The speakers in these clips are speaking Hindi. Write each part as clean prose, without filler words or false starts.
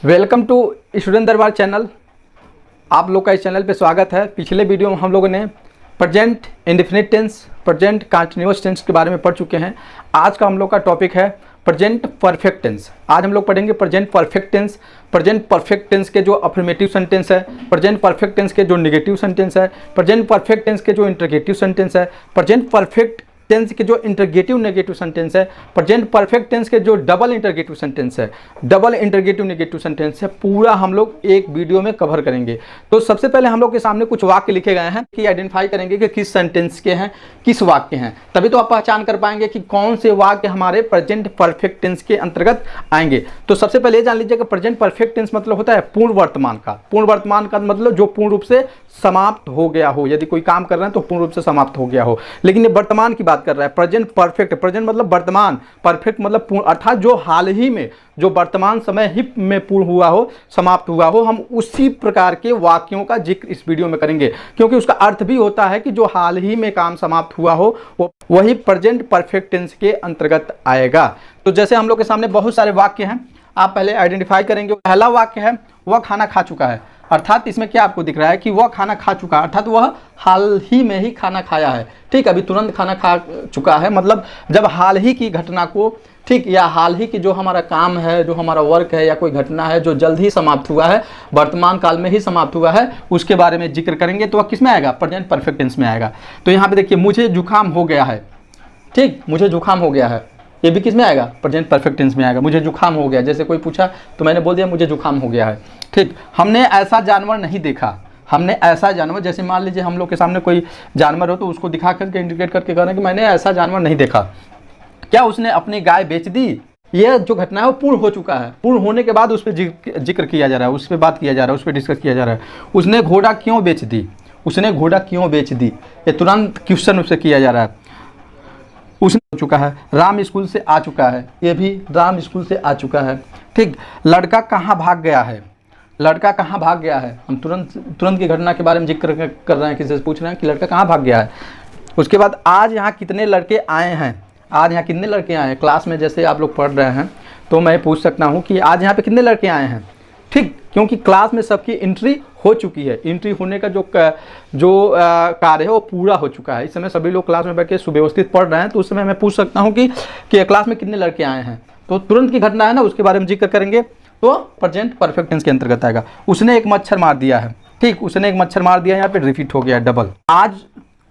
वेलकम टू स्टूडेंट दरबार चैनल। आप लोग का इस चैनल पे स्वागत है। पिछले वीडियो में हम लोगों ने present indefinite tense, present continuous tense के बारे में पढ़ चुके हैं। आज का हम लोग का टॉपिक है प्रेजेंट परफेक्ट टेंस। आज हम लोग पढ़ेंगे present perfect tense, present perfect tense के जो अफर्मेटिव सेंटेंस है, प्रेजेंट परफेक्ट टेंस के जो नेगेटिव सेंटेंस है, प्रेजेंट परफेक्ट टेंस के जो इंटरगेटिव सेंटेंस है, प्रेजेंट परफेक्ट टेंस के जो इंटरगेटिव नेगेटिव सेंटेंस है, प्रेजेंट परफेक्ट टेंस के जो डबल इंटरगेटिव सेंटेंस है, डबल इंटरगेटिव नेगेटिव सेंटेंस है, पूरा हम लोग एक वीडियो में कवर करेंगे। तो सबसे पहले हम लोग के सामने कुछ वाक्य लिखे गए हैं कि आइडेंटिफाई करेंगे कि किस सेंटेंस के हैं, किस वाक्य हैं, तभी तो आप पहचान कर पाएंगे कि कौन से वाक्य हमारे प्रेजेंट परफेक्ट टेंस के अंतर्गत आएंगे। तो सबसे पहले जान लीजिए कि प्रेजेंट परफेक्ट टेंस मतलब होता है पूर्ण वर्तमान का। पूर्ण वर्तमान का मतलब जो पूर्ण रूप से समाप्त हो गया हो। यदि कोई काम कर रहे हैं तो पूर्ण रूप से समाप्त हो गया हो, लेकिन ये वर्तमान की बात कर रहा है। प्रेजेंट परफेक्ट, प्रेजेंट मतलब वर्तमान, परफेक्ट मतलब पूर्ण, अर्थात जो हाल ही में, जो वर्तमान समय ही में पूर्ण हुआ हो, समाप्त हुआ हो। हम उसी प्रकार के वाक्यों का जिक्र इस वीडियो में करेंगे, क्योंकि उसका अर्थ भी होता है कि जो हाल ही में काम समाप्त हुआ हो वो वही प्रेजेंट परफेक्ट टेंस के अंतर्गत आएगा। तो जैसे हम लोग के सामने बहुत सारे वाक्य हैं, आप पहले आइडेंटिफाई करेंगे। पहला वाक्य है वह खाना खा चुका है, अर्थात इसमें क्या आपको दिख रहा है कि वह खाना खा चुका है, अर्थात वह हाल ही में ही खाना खाया है। ठीक, अभी तुरंत खाना खा चुका है मतलब जब हाल ही की घटना को, ठीक, या हाल ही की जो हमारा काम है, जो हमारा वर्क है या कोई घटना है जो जल्द ही समाप्त हुआ है, वर्तमान काल में ही समाप्त हुआ है, उसके बारे में जिक्र करेंगे। तो वह किस में आएगा? प्रेजेंट परफेक्ट टेंस में आएगा। तो यहाँ पे देखिए, मुझे जुकाम हो गया है। ठीक, मुझे जुकाम हो गया है, ये भी किस में आएगा? प्रेजेंट परफेक्ट टेंस में आएगा। मुझे जुकाम हो गया, जैसे कोई पूछा तो मैंने बोल दिया मुझे जुकाम हो गया है। ठीक, हमने ऐसा जानवर नहीं देखा। हमने ऐसा जानवर, जैसे मान लीजिए हम लोग के सामने कोई जानवर हो तो उसको दिखा करके इंडिकेट करके कह रहे हैं कि मैंने ऐसा जानवर नहीं देखा। क्या उसने अपनी गाय बेच दी? यह जो घटना है वो पूर्ण हो चुका है। पूर्ण होने के बाद उस पर जिक्र किया जा रहा है, उस पर बात किया जा रहा है, उस पर डिस्कस किया जा रहा है। उसने घोड़ा क्यों बेच दी? उसने घोड़ा क्यों बेच दी? ये तुरंत क्वेश्चन उससे किया जा रहा है। उसने हो चुका है। राम स्कूल से आ चुका है, ये भी राम स्कूल से आ चुका है। ठीक, लड़का कहाँ भाग गया है? लड़का कहाँ भाग गया है? हम तुरंत की घटना के बारे में जिक्र कर रहे हैं, किसी से पूछ रहे हैं कि लड़का कहाँ भाग गया है। उसके बाद आज यहाँ कितने लड़के आए हैं? आज यहाँ कितने लड़के आए हैं? क्लास में जैसे आप लोग पढ़ रहे हैं तो मैं पूछ सकता हूँ कि आज यहाँ पे कितने लड़के आए हैं। ठीक, क्योंकि क्लास में सबकी एंट्री हो चुकी है। एंट्री होने का जो कार्य है वो पूरा हो चुका है। इस समय सभी लोग क्लास में बैठ के सुव्यवस्थित पढ़ रहे हैं, तो उस समय मैं पूछ सकता हूँ कि क्लास में कितने लड़के आए हैं। तो तुरंत की घटना है ना, उसके बारे में जिक्र करेंगे तो प्रेजेंट परफेक्ट टेंस के अंतर्गत आएगा। उसने एक मच्छर मार दिया है। ठीक, उसने एक मच्छर मार दिया, यहाँ पे रिपीट हो गया डबल। आज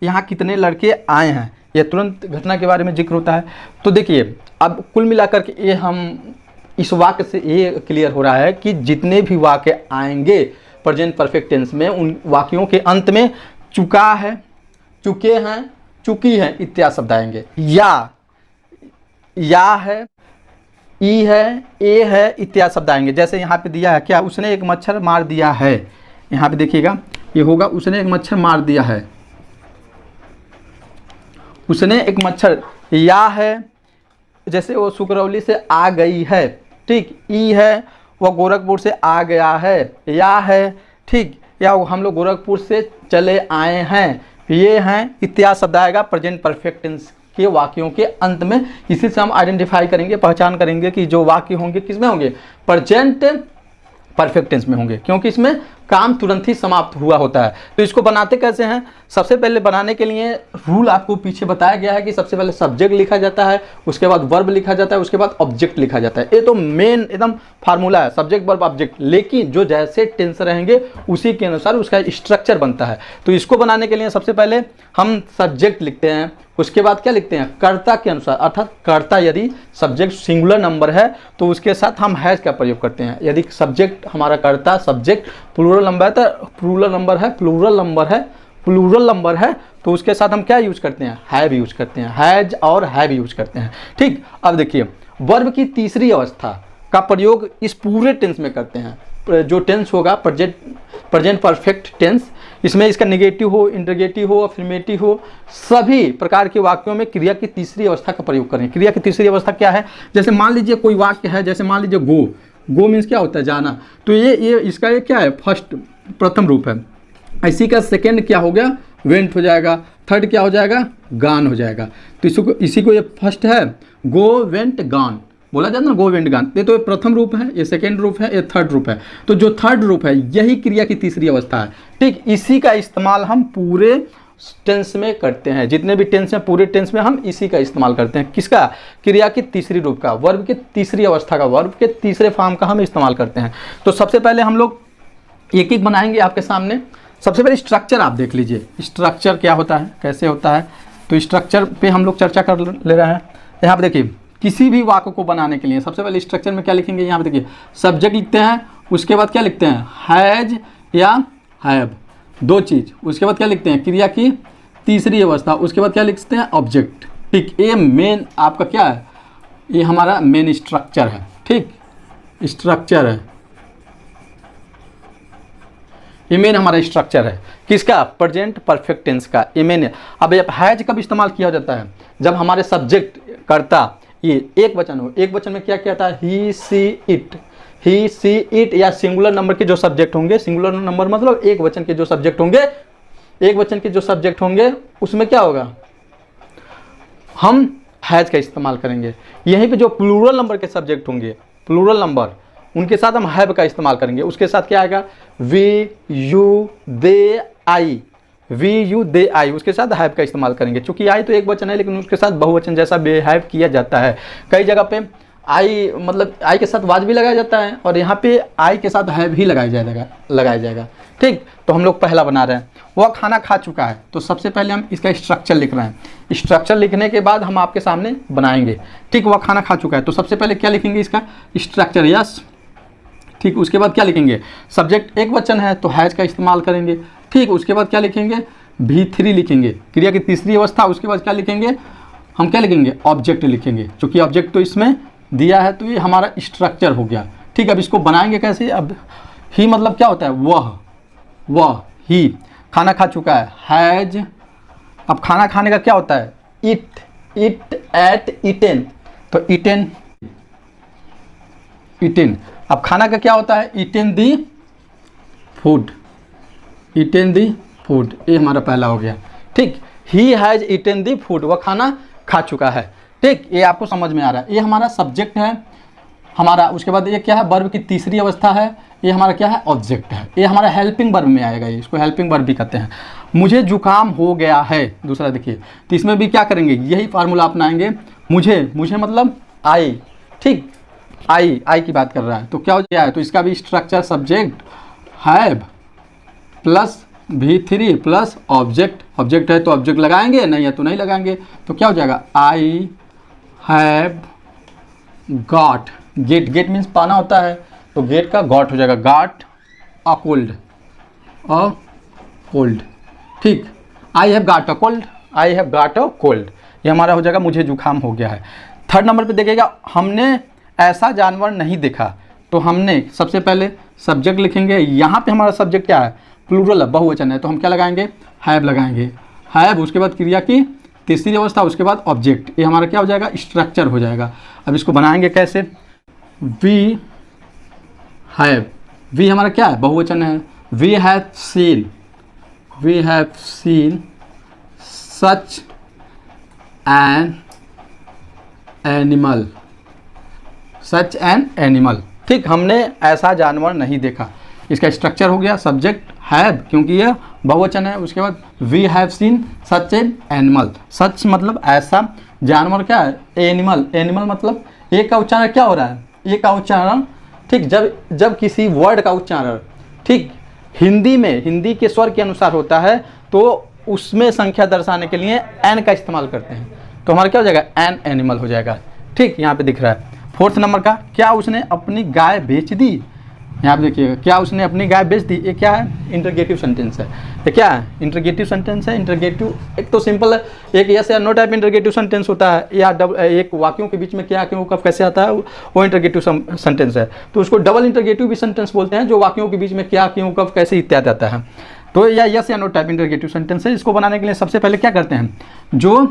यहाँ कितने लड़के आए हैं, यह तुरंत घटना के बारे में जिक्र होता है। तो देखिए, अब कुल मिलाकर के ये हम इस वाक्य से ये क्लियर हो रहा है कि जितने भी वाक्य आएंगे प्रेजेंट परफेक्ट टेंस में, उन वाक्यों के अंत में चुका है, चुके हैं, चुकी है इत्यादि शब्द आएंगे। या है, ई है, ए है इत्यादि शब्द आएंगे। जैसे यहाँ पे दिया है क्या? उसने एक मच्छर मार दिया है। यहाँ पे देखिएगा, ये होगा उसने एक मच्छर मार दिया है। उसने एक मच्छर, या है, जैसे वो सुकरौली से आ गई है। ठीक, ई है, वह गोरखपुर से आ गया है। या है, ठीक, या हम लोग गोरखपुर से चले आए हैं। ये हैं इत्यादि शब्द आएगा प्रेजेंट परफेक्ट टेंस के वाक्यों के अंत में। इसी से हम आइडेंटिफाई करेंगे, पहचान करेंगे कि जो वाक्य होंगे किसमें होंगे? प्रेजेंट परफेक्ट टेंस में होंगे, क्योंकि इसमें काम तुरंत ही समाप्त हुआ होता है। तो इसको बनाते कैसे हैं? सबसे पहले बनाने के लिए रूल आपको पीछे बताया गया है कि सबसे पहले सब्जेक्ट लिखा जाता है, उसके बाद वर्ब लिखा जाता है, उसके बाद ऑब्जेक्ट लिखा जाता है। ये तो मेन एकदम फार्मूला है, सब्जेक्ट वर्ब ऑब्जेक्ट। लेकिन जो जैसे टेंस रहेंगे उसी के अनुसार उसका स्ट्रक्चर बनता है। तो इसको बनाने के लिए सबसे पहले हम सब्जेक्ट लिखते हैं, उसके बाद क्या लिखते हैं? कर्ता के अनुसार, अर्थात कर्ता यदि सब्जेक्ट सिंगुलर नंबर है तो उसके साथ हम हैज का प्रयोग करते हैं। यदि सब्जेक्ट हमारा कर्ता सब्जेक्ट प्लूरल नंबर है तो प्लूरल नंबर है तो उसके साथ हम क्या यूज करते हैं? हैव यूज करते हैं, हैज और हैव यूज करते हैं। ठीक, अब देखिए, वर्ब की तीसरी अवस्था का प्रयोग इस पूरे टेंस में करते हैं। जो टेंस होगा प्रेजेंट परफेक्ट टेंस, इसमें इसका नेगेटिव हो, इंटरगेटिव हो, अफर्मेटिव हो, सभी प्रकार के वाक्यों में क्रिया की तीसरी अवस्था का प्रयोग करें। क्रिया की तीसरी अवस्था क्या है? जैसे मान लीजिए कोई वाक्य है, जैसे मान लीजिए गो मीन्स क्या होता है? जाना। तो ये इसका ये क्या है? फर्स्ट, प्रथम रूप है। इसी का सेकेंड क्या हो गया? वेंट हो जाएगा। थर्ड क्या हो जाएगा? गान हो जाएगा। तो इसी को ये फर्स्ट है, गो वेंट गान। बोला जाता है ना गोविंद गान, ये तो प्रथम रूप है, ये सेकेंड रूप है, ये थर्ड रूप है। तो जो थर्ड रूप है यही क्रिया की तीसरी अवस्था है। ठीक, इसी का इस्तेमाल हम पूरे टेंस में करते हैं, जितने भी टेंस हैं पूरे टेंस में हम इसी का इस्तेमाल करते हैं। किसका? क्रिया की तीसरी रूप का, वर्ब की तीसरी अवस्था का, वर्ब के तीसरे फॉर्म का हम इस्तेमाल करते हैं। तो सबसे पहले हम लोग एक एक बनाएंगे आपके सामने। सबसे पहले स्ट्रक्चर आप देख लीजिए, स्ट्रक्चर क्या होता है, कैसे होता है। तो स्ट्रक्चर पे हम लोग चर्चा कर ले रहे हैं। यहाँ पे देखिए, किसी भी वाक्य को बनाने के लिए सबसे पहले स्ट्रक्चर में क्या लिखेंगे, यहाँ पे देखिए सब्जेक्ट लिखते हैं, उसके बाद क्या लिखते हैं, हैज या हैव, दो चीज़। उसके बाद क्या लिखते हैं, क्रिया की तीसरी अवस्था, उसके बाद क्या लिखते हैं, ऑब्जेक्ट। ठीक, ये मेन आपका क्या है, ये हमारा मेन स्ट्रक्चर है। ठीक, स्ट्रक्चर है, ये मेन हमारा स्ट्रक्चर है। किसका? प्रेजेंट परफेक्ट टेंस का, ये मेन है। अब हैज कब इस्तेमाल किया जाता है, जब हमारे सब्जेक्ट करता ये एक वचन हो। एक वचन में क्या किया था, he see it, he see it, या सिंगुलर नंबर के जो सब्जेक्ट होंगे, सिंगुलर नंबर मतलब एक वचन के जो सब्जेक्ट होंगे, एक वचन के जो सब्जेक्ट होंगे उसमें क्या होगा, हम हैज का इस्तेमाल करेंगे। यहीं पे जो प्लूरल नंबर के सब्जेक्ट होंगे, प्लूरल नंबर, उनके साथ हम हैव का इस्तेमाल करेंगे। उसके साथ क्या आएगा, we you they I, we you they I, उसके साथ हैव का इस्तेमाल करेंगे। चूंकि आई तो एक वचन है, लेकिन उसके साथ बहुवचन जैसा बिहेव किया जाता है। कई जगह पे आई मतलब आई के साथ वाज भी लगाया जाता है, और यहाँ पे आई के साथ हैव ही लगाया जाएगा। ठीक, तो हम लोग पहला बना रहे हैं, वह खाना खा चुका है। तो सबसे पहले हम इसका स्ट्रक्चर लिख रहे हैं। स्ट्रक्चर लिखने के बाद हम आपके सामने बनाएंगे। ठीक, वह खाना खा चुका है, तो सबसे पहले क्या लिखेंगे, इसका स्ट्रक्चर, यस। ठीक, उसके बाद क्या लिखेंगे, सब्जेक्ट एक वचन है तो हैज का इस्तेमाल करेंगे। ठीक, उसके बाद क्या लिखेंगे, V3 लिखेंगे, क्रिया की तीसरी अवस्था। उसके बाद क्या लिखेंगे, हम क्या लिखेंगे, ऑब्जेक्ट लिखेंगे। क्योंकि ऑब्जेक्ट तो इसमें दिया है, तो ये हमारा स्ट्रक्चर हो गया। ठीक, अब इसको बनाएंगे कैसे, अब ही मतलब क्या होता है, वह ही खाना खा चुका है, हैज। अब खाना खाने का क्या होता है, इट एट इटेन, तो इटेन। अब खाना का क्या होता है, ईटेन दी फूड, ईटेन दी फूड, ये हमारा पहला हो गया। ठीक, he has eaten the food, वह खाना खा चुका है। ठीक, ये आपको समझ में आ रहा है। ये हमारा सब्जेक्ट है हमारा। उसके बाद ये क्या है, वर्ब की तीसरी अवस्था है। ये हमारा क्या है, ऑब्जेक्ट है। ये हमारा हेल्पिंग वर्ब में आएगा, इसको हेल्पिंग वर्ब भी कहते हैं। मुझे जुकाम हो गया है, दूसरा देखिए, तो इसमें भी क्या करेंगे, यही फार्मूला अपनाएंगे। मुझे मतलब आई। ठीक, आई की बात कर रहा है, तो क्या हो गया है, तो इसका भी structure subject have plus V3 plus object है तो ऑब्जेक्ट लगाएंगे, नहीं है तो नहीं लगाएंगे। तो क्या हो जाएगा, I have got, get means पाना होता है, तो गेट का गॉट हो जाएगा, गॉट अ कोल्ड। ठीक, I have got a cold, ये हमारा हो जाएगा, मुझे जुकाम हो गया है। थर्ड नंबर पे देखिएगा, हमने ऐसा जानवर नहीं देखा। तो हमने सबसे पहले सब्जेक्ट लिखेंगे। यहाँ पे हमारा सब्जेक्ट क्या है, प्लूरल है, बहुवचन है, तो हम क्या लगाएंगे, हैव लगाएंगे, हैव। उसके बाद क्रिया की तीसरी अवस्था, उसके बाद ऑब्जेक्ट, ये हमारा क्या हो जाएगा, स्ट्रक्चर हो जाएगा। अब इसको बनाएंगे कैसे, वी हैव, वी हमारा क्या है, बहुवचन है, we have seen such an animal, such an animal. ठीक, हमने ऐसा जानवर नहीं देखा, इसका स्ट्रक्चर हो गया सब्जेक्ट हैव, क्योंकि यह बहुवचन है। उसके बाद we have seen such an animal, such मतलब ऐसा, जानवर क्या है, एनिमल मतलब एक का उच्चारण क्या हो रहा है, एक का उच्चारण। ठीक, जब किसी वर्ड का उच्चारण ठीक हिंदी के स्वर के अनुसार होता है, तो उसमें संख्या दर्शाने के लिए एन का इस्तेमाल करते हैं, तो हमारा क्या हो जाएगा, एन एनिमल हो जाएगा। ठीक, यहाँ पे दिख रहा है। फोर्थ नंबर का, क्या उसने अपनी गाय बेच दी, यहाँ पे देखिएगा, क्या उसने अपनी गाय बेच दी, ये क्या है, इंटरगेटिव सेंटेंस है। ये क्या है, इंटरगेटिव सेंटेंस है। इंटरगेटिव एक तो सिंपल है, एक यस या नो टाइप इंटरगेटिव सेंटेंस होता है, या एक वाक्यों के बीच में क्या क्यों कब कैसे आता है, वो इंटरगेटिव सेंटेंस है। तो उसको डबल इंटरगेटिव भी सेंटेंस बोलते हैं, जो वाक्यों के बीच में क्या क्यों कब कैसे इत्यादि आता है। तो या यस या नो टाइप इंटरगेटिव सेंटेंस है। इसको बनाने के लिए सबसे पहले क्या करते हैं, जो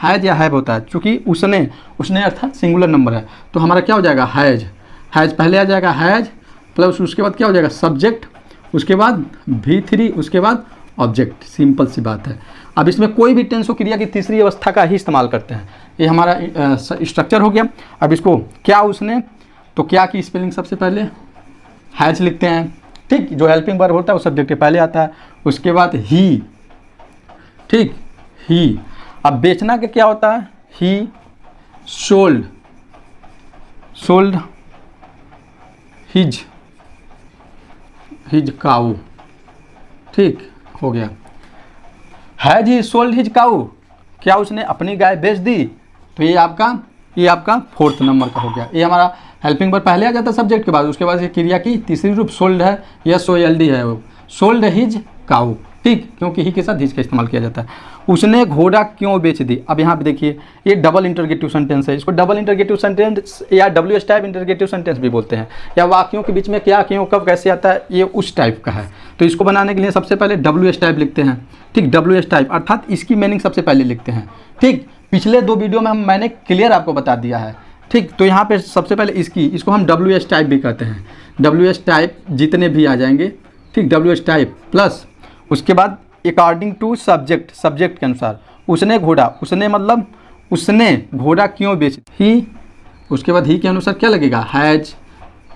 हैज या हैव होता है, चूँकि उसने अर्थात सिंगुलर नंबर है, तो हमारा क्या हो जाएगा, हैज पहले आ जाएगा, हैज प्लस उसके बाद क्या हो जाएगा, सब्जेक्ट, उसके बाद V3, उसके बाद ऑब्जेक्ट। सिंपल सी बात है। अब इसमें कोई भी टेंस हो, क्रिया की तीसरी अवस्था का ही इस्तेमाल करते हैं। ये हमारा स्ट्रक्चर हो गया। अब इसको क्या उसने, तो क्या की स्पेलिंग सबसे पहले हैज लिखते हैं, ठीक, जो हेल्पिंग वर्ब होता है वो सब्जेक्ट के पहले आता है। उसके बाद ही, ठीक, ही। अब बेचना के क्या होता है, ही सोल्ड, सोल्ड हिज काऊ, ठीक हो गया। हैज ही सोल्ड हिज काऊ, क्या उसने अपनी गाय बेच दी, तो ये आपका फोर्थ नंबर का हो गया। ये हमारा हेल्पिंग वर्ब पहले आ जाता है सब्जेक्ट के बाद, उसके बाद ये क्रिया की तीसरी रूप सोल्ड है, या सोल्ड है, वो सोल्ड हिज काऊ, ठीक, क्योंकि ही के साथ हिज का इस्तेमाल किया जाता है। उसने घोड़ा क्यों बेच दी, अब यहाँ पे देखिए ये डबल इंटरगेटिव सेंटेंस है, इसको डबल इंटरगेटिव सेंटेंस या WH टाइप इंटरगेटिव सेंटेंस भी बोलते हैं, या वाक्यों के बीच में क्या, क्यों, कब, कैसे आता है, ये उस टाइप का है। तो इसको बनाने के लिए सबसे पहले WH टाइप लिखते हैं, ठीक, WH टाइप अर्थात इसकी मीनिंग सबसे पहले लिखते हैं, ठीक। पिछले 2 वीडियो में मैंने क्लियर आपको बता दिया है, ठीक। तो यहाँ पे सबसे पहले इसको हम WH टाइप भी कहते हैं। WH टाइप जितने भी आ जाएंगे, ठीक, WH टाइप प्लस उसके बाद अकॉर्डिंग टू सब्जेक्ट, सब्जेक्ट के अनुसार। उसने घोड़ा, उसने मतलब उसने घोड़ा क्यों बेच, ही, उसके बाद ही के अनुसार क्या लगेगा, हैज,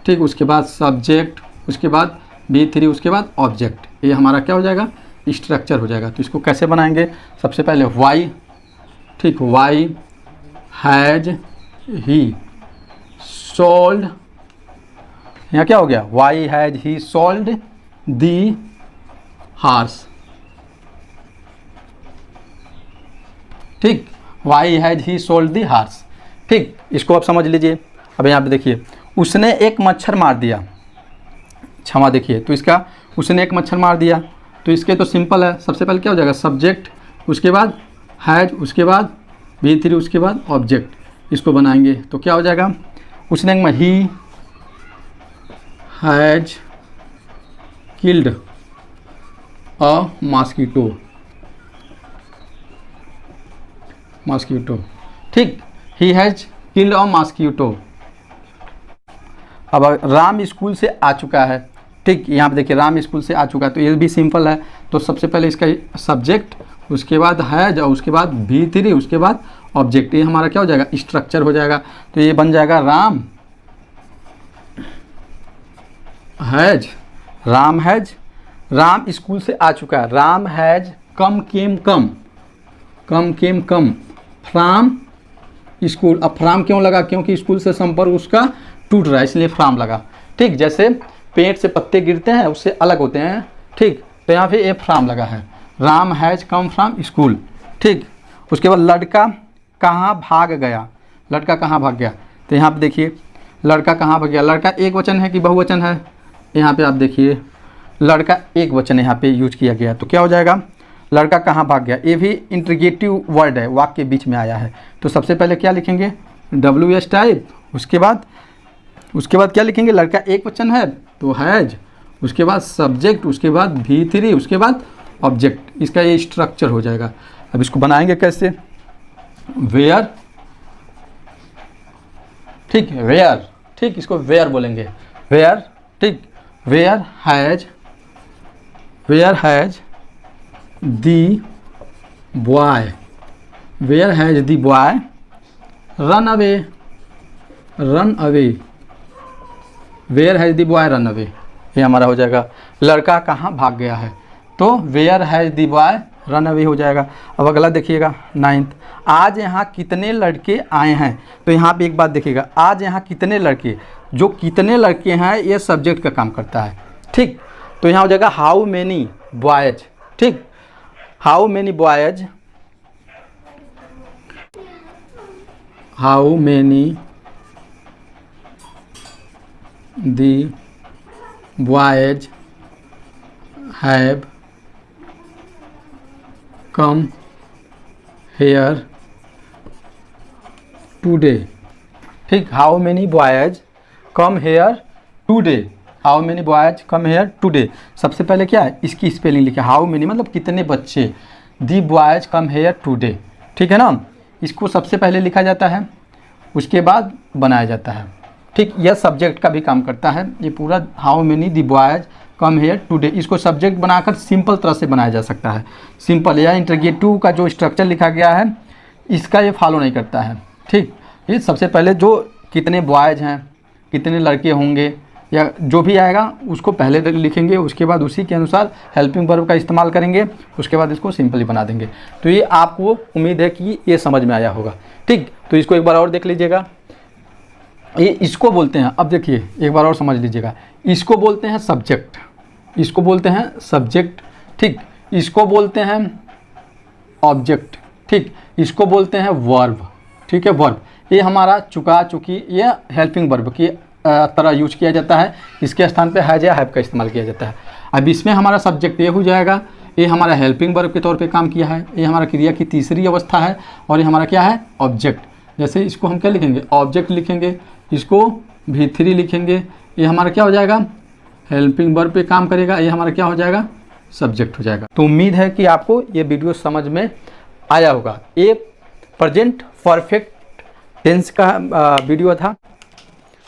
ठीक, उसके बाद सब्जेक्ट, उसके बाद V3, उसके बाद ऑब्जेक्ट। ये हमारा क्या हो जाएगा, स्ट्रक्चर हो जाएगा। तो इसको कैसे बनाएंगे, सबसे पहले वाई, ठीक, वाई हैज ही सोल्ड, यहाँ क्या हो गया, why has he sold the horse, ठीक, why has he sold the horse, ठीक। इसको आप समझ लीजिए। अब यहाँ पे देखिए उसने एक मच्छर मार दिया, क्षमा देखिए, तो इसका उसने एक मच्छर मार दिया, तो इसके तो सिंपल है, सबसे पहले क्या हो जाएगा, सब्जेक्ट, उसके बाद हैज, उसके बाद V3, उसके बाद ऑब्जेक्ट। इसको बनाएंगे तो क्या हो जाएगा, उसने he has killed a mosquito, mosquito, ठीक, he has killed a mosquito. अब राम स्कूल से आ चुका है, ठीक, यहाँ पे देखिए राम स्कूल से आ चुका है, तो ये भी सिंपल है। तो सबसे पहले इसका सब्जेक्ट, उसके बाद हैज, और उसके बाद V3, उसके बाद ऑब्जेक्ट। ये हमारा क्या हो जाएगा, स्ट्रक्चर हो जाएगा। तो ये बन जाएगा Ram has, Ram has, Ram school से आ चुका है, Ram has come came come, come came come from school. अब फ्राम क्यों लगा, क्योंकि स्कूल से संपर्क उसका टूट रहा है, इसलिए फ्राम लगा, ठीक। जैसे पेड़ से पत्ते गिरते हैं उससे अलग होते हैं, ठीक, तो यहाँ पे ए फ्राम लगा है। Ram has come from school, ठीक। उसके बाद लड़का कहाँ भाग गया, लड़का कहाँ भाग गया, तो यहाँ पे देखिए लड़का कहाँ भाग गया, लड़का एक वचन है कि बहुवचन है, यहाँ पे आप देखिए लड़का एक वचन यहाँ पे यूज किया गया, तो क्या हो जाएगा, लड़का कहाँ भाग गया। ये भी इंटरगेटिव वर्ड है, वाक्य के बीच में आया है। तो सबसे पहले क्या लिखेंगे, WH टाइप, उसके बाद क्या लिखेंगे, लड़का एक वचन है तो हैज, उसके बाद सब्जेक्ट, उसके बाद V3, उसके बाद ऑब्जेक्ट। इसका ये स्ट्रक्चर हो जाएगा। अब इसको बनाएंगे कैसे, वेयर, ठीक, वेयर, ठीक, इसको वेयर बोलेंगे, वेयर, ठीक, where has the boy, where has the boy run away, run away, where has the boy run away. ये हमारा हो जाएगा लड़का कहाँ भाग गया है, तो where has the boy run away हो जाएगा। अब अगला देखिएगा 9th, आज यहाँ कितने लड़के आए हैं। तो यहाँ पे एक बात देखिएगा, आज यहाँ कितने लड़के, जो कितने लड़के हैं ये सब्जेक्ट का काम करता है, ठीक। तो यहाँ हो जाएगा हाउ मेनी बॉयज, ठीक, how many boys, how many the boys have come here today, ठीक, how many boys come here today, how many boys come here today. सबसे पहले क्या है, इसकी स्पेलिंग लिखे, हाउ मेनी मतलब कितने बच्चे, दी बॉयज कम हेयर टुडे, ठीक है ना। इसको सबसे पहले लिखा जाता है, उसके बाद बनाया जाता है, ठीक। यह सब्जेक्ट का भी काम करता है। ये पूरा how many the boys come here today, इसको सब्जेक्ट बनाकर सिंपल तरह से बनाया जा सकता है, सिंपल, या इंटरगेटिव का जो स्ट्रक्चर लिखा गया है, इसका ये फॉलो नहीं करता है। ठीक, ये सबसे पहले जो कितने बॉयज़ हैं, कितने लड़के होंगे या जो भी आएगा उसको पहले लिखेंगे, उसके बाद उसी के अनुसार हेल्पिंग वर्ब का इस्तेमाल करेंगे, उसके बाद इसको सिंपली बना देंगे। तो ये आपको उम्मीद है कि ये समझ में आया होगा। ठीक, तो इसको एक बार और देख लीजिएगा। ये इसको बोलते हैं, अब देखिए एक बार और समझ लीजिएगा, इसको बोलते हैं सब्जेक्ट, इसको बोलते हैं सब्जेक्ट। ठीक, इसको बोलते हैं ऑब्जेक्ट। ठीक, इसको बोलते हैं वर्ब। ठीक है, वर्ब ये हमारा चुका चुकी, ये हेल्पिंग वर्ब की तरह यूज किया जाता है। इसके स्थान पे हैज या हैव का इस्तेमाल किया जाता है। अब इसमें हमारा सब्जेक्ट ये हो जाएगा, ये हमारा हेल्पिंग वर्ब के तौर पे काम किया है, ये हमारा क्रिया की तीसरी अवस्था है, और ये हमारा क्या है, ऑब्जेक्ट। जैसे इसको हम क्या लिखेंगे, ऑब्जेक्ट लिखेंगे, इसको V3 लिखेंगे, ये हमारा क्या हो जाएगा, हेल्पिंग वर्ब पे काम करेगा, ये हमारा क्या हो जाएगा, सब्जेक्ट हो जाएगा। तो उम्मीद है कि आपको ये वीडियो समझ में आया होगा। ये प्रेजेंट परफेक्ट टेंस का वीडियो था।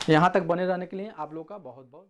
यहाँ तक बने रहने के लिए आप लोगों का बहुत बहुत